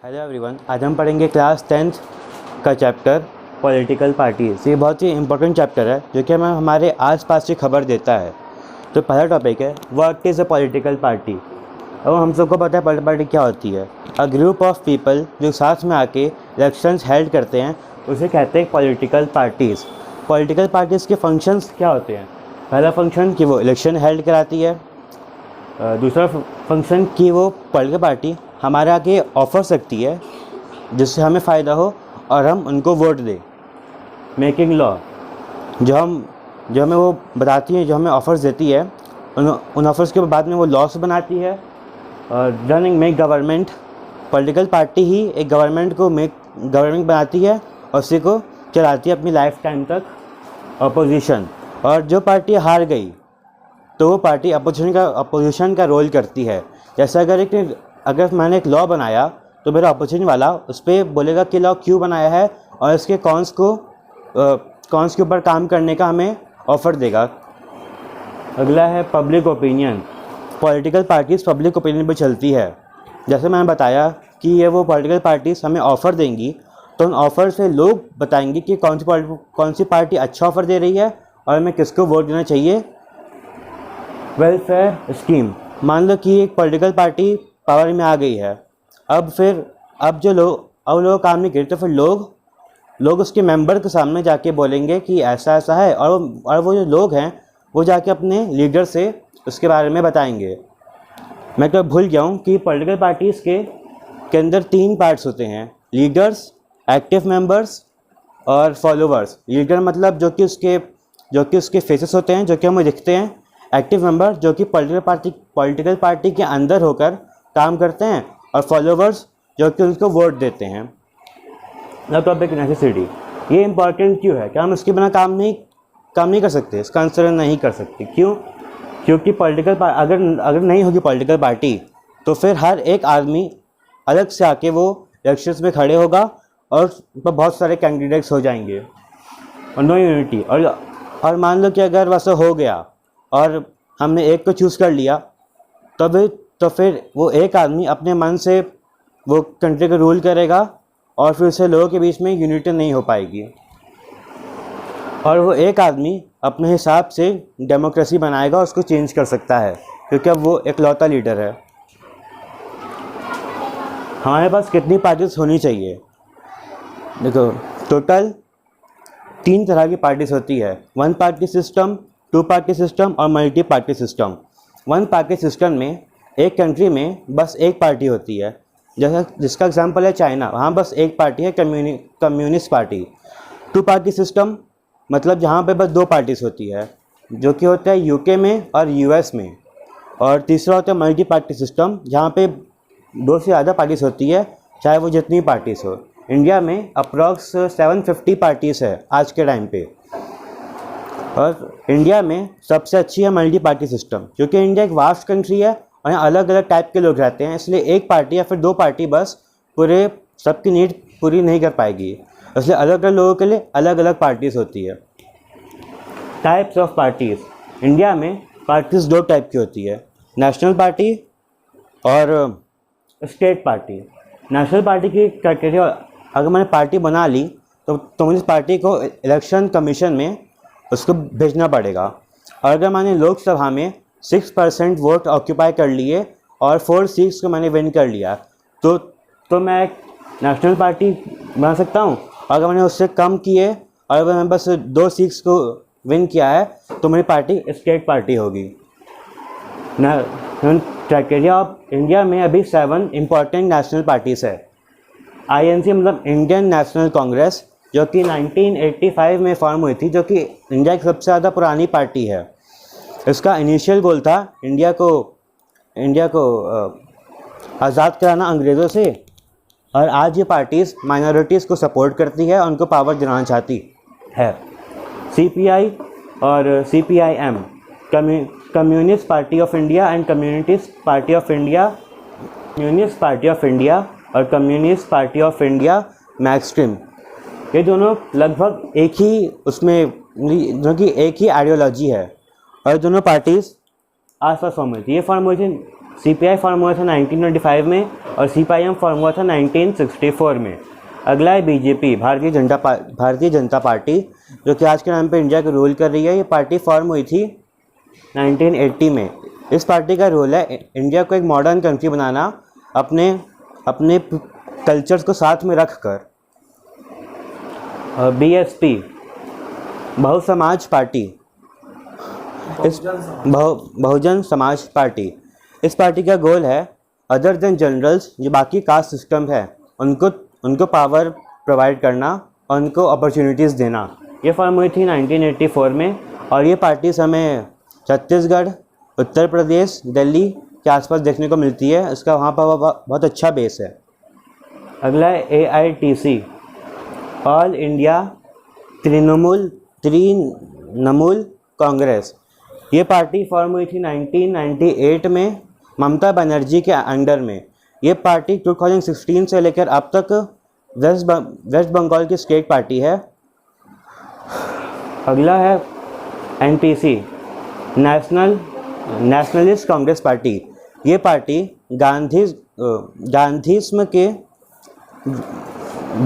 Hello everyone, आज हम पढ़ेंगे क्लास 10th का चैप्टर पॉलिटिकल पार्टीज़। ये बहुत ही इंपॉर्टेंट चैप्टर है जो कि हमें हमारे आसपास की खबर देता है। तो पहला टॉपिक है what is a political party. अब हम सबको पता है पॉलिटिकल पार्टी क्या होती है। अ ग्रुप ऑफ पीपल जो साथ में आके इलेक्शंस हेल्ड करते हैं उसे कहते हैं पॉलिटिकल पार्टीज़। पॉलिटिकल पार्टीज़ के फंक्शंस क्या होते हैं? पहला फंक्शन कि वो इलेक्शन हेल्ड कराती है। दूसरा फंक्शन कि वो पॉलिटिकल पार्टी हमारे आगे ऑफर सकती है जिससे हमें फ़ायदा हो और हम उनको वोट दें। मेकिंग लॉ, जो हमें वो बताती है, जो हमें ऑफ़र्स देती है, उन ऑफ़र्स के बाद में वो लॉस बनाती है। और running make government, political party ही एक गवर्नमेंट को गवर्नमेंट बनाती है और उसी को चलाती है अपनी लाइफ टाइम तक। अपोजिशन, और जो पार्टी हार गई तो वो पार्टी अपोजिशन का रोल करती है। जैसे अगर मैंने एक लॉ बनाया तो मेरा अपोजिशन वाला उस पर बोलेगा कि लॉ क्यों बनाया है और इसके कॉन्स के ऊपर काम करने का हमें ऑफ़र देगा। अगला है public opinion. Political parties public opinion पर चलती है। जैसे मैंने बताया कि ये वो पॉलिटिकल पार्टीज़ हमें ऑफ़र देंगी तो उन ऑफ़र से लोग बताएंगे कि कौन सी पार्टी अच्छा ऑफ़र दे रही है और हमें किसको वोट देना चाहिए। वेलफेयर स्कीम, मान लो कि एक पॉलिटिकल पार्टी पावर में आ गई है। अब लोग काम नहीं करते तो फिर लोग उसके मेंबर के सामने जाके बोलेंगे कि ऐसा ऐसा है और वो जो लोग हैं वो जाके अपने लीडर से उसके बारे में बताएंगे। मैं तो भूल गया हूँ कि पॉलिटिकल पार्टीज़ के अंदर 3 पार्ट्स होते हैं, लीडर्स, एक्टिव मेंबर्स और फॉलोवर्स। लीडर मतलब जो कि उसके फेसेस होते हैं, जो कि हमें दिखते हैं। एक्टिव मेंबर जो कि पॉलिटिकल पार्टी के अंदर होकर काम करते हैं, और फॉलोवर्स जो कि उनको वोट देते हैं। टॉपिक नेसेसिटी, ये इंपॉर्टेंट क्यों है? क्या हम इसके बिना काम नहीं कर सकते? इसका आंसर नहीं कर सकते। क्यों? क्योंकि अगर नहीं होगी पॉलिटिकल पार्टी तो फिर हर एक आदमी अलग से आके वो इलेक्शंस में खड़े होगा और बहुत सारे कैंडिडेट्स हो जाएंगे और नो यूनिटी। और मान लो कि अगर वैसा हो गया और हमने एक को चूज़ कर लिया तो फिर वो एक आदमी अपने मन से वो कंट्री को रूल करेगा और फिर उससे लोगों के बीच में यूनिटी नहीं हो पाएगी। और वो एक आदमी अपने हिसाब से डेमोक्रेसी बनाएगा, उसको चेंज कर सकता है क्योंकि अब वो इकलौता लीडर है। हमारे पास कितनी पार्टीज होनी चाहिए? देखो, टोटल 3 तरह की पार्टीज होती है, 1 पार्टी सिस्टम, 2 पार्टी सिस्टम और multi party system. 1 party system में एक कंट्री में बस एक पार्टी होती है, जिसका एग्जांपल है चाइना, वहाँ बस एक पार्टी है, कम्युनिस्ट पार्टी। 2 पार्टी सिस्टम मतलब जहाँ पे बस 2 पार्टीज होती है, जो कि होता है यूके में और यूएस में। और तीसरा होता है मल्टी पार्टी सिस्टम, जहाँ पे 2 से ज़्यादा पार्टीज होती है, चाहे वो जितनी पार्टीज हो। इंडिया में अप्रॉक्स 750 पार्टीज़ है आज के टाइम पे, और इंडिया में सबसे अच्छी है मल्टी पार्टी सिस्टम, क्योंकि इंडिया एक वास्ट कंट्री है और यहाँ अलग अलग टाइप के लोग रहते हैं, इसलिए एक पार्टी या फिर 2 पार्टी बस सबकी नीड पूरी नहीं कर पाएगी, इसलिए अलग अलग लोगों के लिए अलग अलग पार्टीज़ होती है। टाइप्स ऑफ पार्टीज़, इंडिया में पार्टीज़ 2 टाइप की होती है, नेशनल पार्टी और स्टेट पार्टी। नेशनल पार्टी की क्राइटेरिया, अगर मैंने पार्टी बना ली तो मुझे पार्टी को इलेक्शन कमीशन में उसको भेजना पड़ेगा। और अगर मैंने लोकसभा में 6% वोट ऑक्यूपाई कर लिए और 4 सीट्स को मैंने विन कर लिया तो मैं एक नेशनल पार्टी बना सकता हूँ। अगर मैंने उससे कम किए और अगर मैंने बस 2 सीट्स को विन किया है तो मेरी पार्टी स्टेट पार्टी होगी। क्राइटेरिया ऑफ इंडिया में अभी 7 इम्पॉर्टेंट नेशनल पार्टीज़ है। INC मतलब इंडियन नेशनल कांग्रेस, जो कि 1985 में फॉर्म हुई थी, जो कि इंडिया की सबसे ज़्यादा पुरानी पार्टी है। इसका इनिशियल गोल था इंडिया को आज़ाद कराना अंग्रेज़ों से, और आज ये पार्टीज़ माइनॉरिटीज़ को सपोर्ट करती है और उनको पावर दिलाना चाहती है। CPI और CPIM, communist party of India and communist party of India, communist party of India और कम्युनिस्ट पार्टी ऑफ इंडिया मैक्सट्रीम, ये दोनों लगभग एक ही आइडियोलॉजी है और दोनों पार्टीज़ आस पास फॉर्म हुई थी। ये फॉर्म हुई थी CPI फॉर्म हुआ था 1925 में और CPIM फॉर्म हुआ था 1964 में। अगला है BJP, भारतीय जनता पार्टी, जो कि आज के टाइम पे इंडिया को रूल कर रही है। ये पार्टी फॉर्म हुई थी 1980 में। इस पार्टी का रोल है इंडिया को एक मॉडर्न कंट्री बनाना, अपने कल्चर्स को साथ में रख कर। BSP, बहुसमाज पार्टी, इस बहुजन समाज पार्टी, इस पार्टी का गोल है अदर देन जनरल्स, जो बाकी कास्ट सिस्टम है, उनको पावर प्रोवाइड करना और उनको अपॉर्चुनिटीज़ देना। ये फॉर्म हुई थी 1984 में और ये पार्टी हमें छत्तीसगढ़, उत्तर प्रदेश, दिल्ली के आसपास देखने को मिलती है। इसका वहाँ पर बहुत अच्छा बेस है। अगला है AITC, all India Trinamool Congress. ये पार्टी फॉर्म हुई थी 1998 में ममता बनर्जी के अंडर में। ये पार्टी 2016 से लेकर अब तक वेस्ट बंगाल की स्टेट पार्टी है। अगला है NPC, नेशनलिस्ट कांग्रेस पार्टी। ये पार्टी गांधीज्म के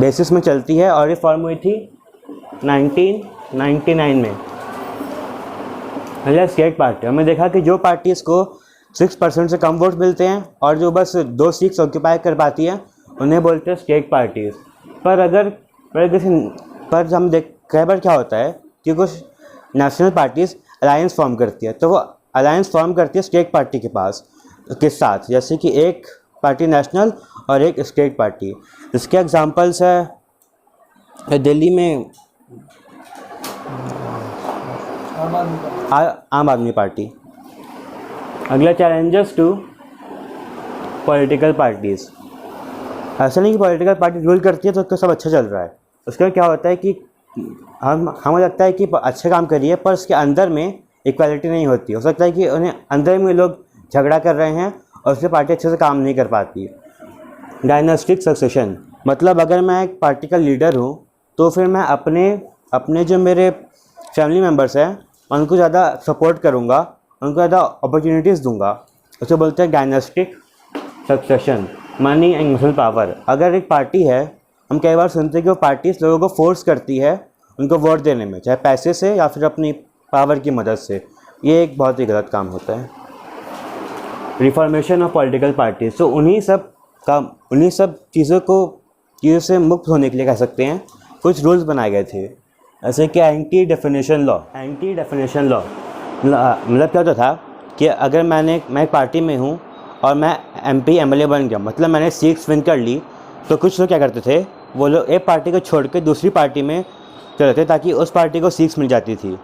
बेसिस में चलती है और ये फॉर्म हुई थी 1999 में। अगला स्टेट पार्टी, हमने देखा कि जो पार्टीज़ को 6% से कम वोट मिलते हैं और जो बस 2 सीट्स ऑक्यूपाई कर पाती हैं, उन्हें बोलते हैं स्टेट पार्टीज़। पर हम कई बार क्या होता है कि कुछ नेशनल पार्टीज़ अलायंस फॉर्म करती है, तो वो अलायंस फॉर्म करती है स्टेट पार्टी के साथ, जैसे कि एक पार्टी नेशनल और एक स्टेट पार्टी। इसके एग्जांपल्स है दिल्ली में आम आदमी पार्टी। अगला चैलेंजर्स टू पॉलिटिकल पार्टीज़। ऐसा नहीं कि पॉलिटिकल पार्टी रूल करती है तो उसका सब अच्छा चल रहा है। उसका क्या होता है कि हमें लगता है कि अच्छे काम कर रही है, पर उसके अंदर में इक्वालिटी नहीं होती। हो सकता है कि उन्हें अंदर में लोग झगड़ा कर रहे हैं और उससे पार्टी अच्छे से काम नहीं कर पाती। डायनेस्टिक सक्सेशन, मतलब अगर मैं एक पार्टी का लीडर हूँ तो फिर मैं अपने जो मेरे फैमिली मेम्बर्स हैं उनको ज़्यादा सपोर्ट करूँगा, उनको ज़्यादा अपॉर्चुनिटीज़ दूंगा। उसे बोलते हैं dynastic succession. Money and muscle power, अगर एक पार्टी है, हम कई बार सुनते हैं कि वो पार्टी लोगों को फोर्स करती है उनको वोट देने में, चाहे पैसे से या फिर अपनी पावर की मदद से। ये एक बहुत ही गलत काम होता है। रिफॉर्मेशन ऑफ पॉलिटिकल पार्टीज, तो उन्हीं सब चीज़ों से मुक्त होने के लिए कह सकते हैं कुछ रूल्स बनाए गए थे, जैसे कि एंटी डेफिनेशन लॉ मतलब क्या होता था कि अगर मैं एक पार्टी में हूँ और मैं MP MLA बन गया, मतलब मैंने सीट्स विन कर ली, तो कुछ लोग क्या करते थे, वो लोग एक पार्टी को छोड़ के दूसरी पार्टी में चले थे ताकि उस पार्टी को सीट्स मिल जाती थी।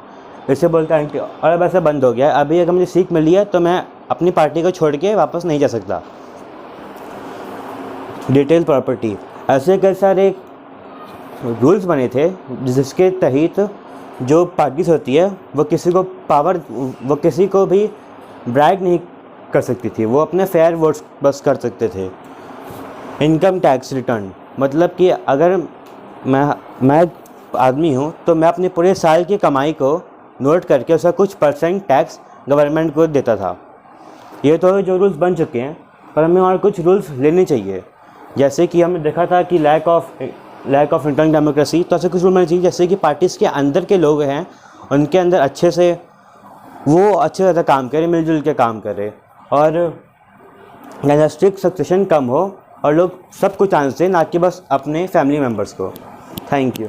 इससे बोलते हैं और अब ऐसा बंद हो गया। अभी अगर मुझे सीट मिली है तो मैं अपनी पार्टी को छोड़ के वापस नहीं जा सकता। डिटेल प्रॉपर्टी, ऐसे कई सारे रूल्स बने थे जिसके तहत जो पार्टीज होती है वो किसी को भी ब्राइब नहीं कर सकती थी, वो अपने फेयर वोट्स बस कर सकते थे। इनकम टैक्स रिटर्न, मतलब कि अगर मैं आदमी हूँ तो मैं अपने पूरे साल की कमाई को नोट करके उसका कुछ % टैक्स गवर्नमेंट को देता था। ये तो जो रूल्स बन चुके हैं, पर हमें और कुछ रूल्स लेने चाहिए। जैसे कि हमने देखा था कि लैक ऑफ इंटरनल डेमोक्रेसी, तो ऐसे कुछ रूल होने चाहिए जैसे कि पार्टीज़ के अंदर के लोग हैं उनके अंदर अच्छे से ज़्यादा काम करें, मिलजुल के काम करें और डायनेस्टिक सक्सेशन कम हो और लोग सबको चांस दें, ना कि बस अपने फैमिली मेम्बर्स को। Thank you.